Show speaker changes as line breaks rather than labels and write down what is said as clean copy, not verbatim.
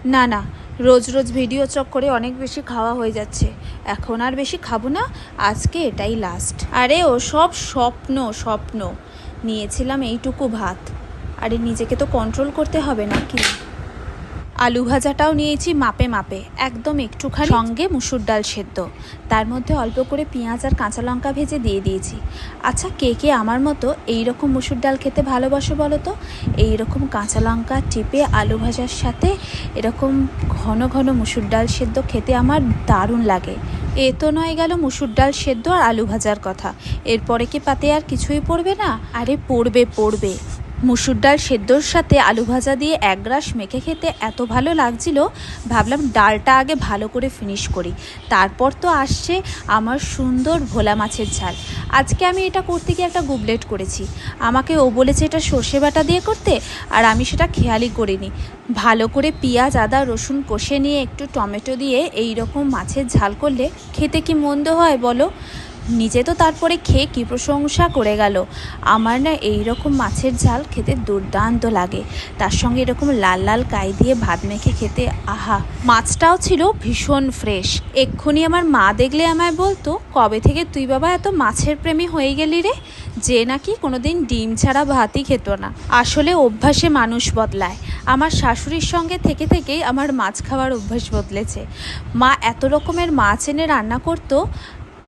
না না, রোজ রোজ ভিডিও চক্করে অনেক বেশি খাওয়া হয়ে যাচ্ছে। এখন আর বেশি খাবো না, আজকে এটাই লাস্ট। আরে ও সব স্বপ্ন স্বপ্ন, নিয়েছিলাম এইটুকু ভাত। আরে নিজেকে তো কন্ট্রোল করতে হবে নাকি। আলু ভাজাটাও নিয়েছি মাপে মাপে, একদম একটুখানি, সঙ্গে মুসুর ডাল সেদ্ধ, তার মধ্যে অল্প করে পেঁয়াজ আর কাঁচা লঙ্কা ভেজে দিয়ে দিয়েছি। আচ্ছা, কে কে আমার মতো এই রকম মুসুর ডাল খেতে ভালোবাসো বলো তো? এই রকম কাঁচা লঙ্কা টিপে আলু ভাজার সাথে এরকম ঘন ঘন মুসুর ডাল সেদ্ধ খেতে আমার দারুণ লাগে। এ তো নয় গেল মুসুর ডাল সেদ্ধ আর আলু ভাজার কথা, এরপরে কি পাতে আর কিছুই পড়বে না? আরে পড়বে পড়বে। মুসুর ডাল সেদ্ধর সাথে আলু ভাজা দিয়ে এক গ্রাস মেখে খেতে এত ভালো লাগছিল, ভাবলাম ডালটা আগে ভালো করে ফিনিশ করি, তারপর তো আসছে আমার সুন্দর ভোলা মাছের ঝাল। আজকে আমি এটা করতে গিয়ে একটা গুবলেট করেছি। আমাকে ও বলেছে এটা সর্ষে বাটা দিয়ে করতে, আর আমি সেটা খেয়ালই করিনি। ভালো করে পেঁয়াজ আদা রসুন কষে নিয়ে একটু টমেটো দিয়ে এই রকম মাছের ঝাল করলে খেতে কি মন্দ হয় বলো? নিজে তো তারপরে খেয়ে কী প্রশংসা করে গেল। আমার না এই রকম মাছের ঝাল খেতে দুর্দান্ত লাগে, তার সঙ্গে এরকম লাল লাল কাই দিয়ে ভাত মেখে খেতে আহা। মাছটাও ছিল ভীষণ ফ্রেশ। এক্ষুনি আমার মা দেখলে আমায় বলতো, কবে থেকে তুই বাবা এত মাছের প্রেমী হয়ে গেলি রে, যে নাকি কোনোদিন ডিম ছাড়া ভাতই খেত না। আসলে অভ্যাসে মানুষ বদলায়। আমার শাশুড়ির সঙ্গে থেকে থেকেই আমার মাছ খাওয়ার অভ্যাস বদলেছে। মা এত রকমের মাছ এনে রান্না করতো,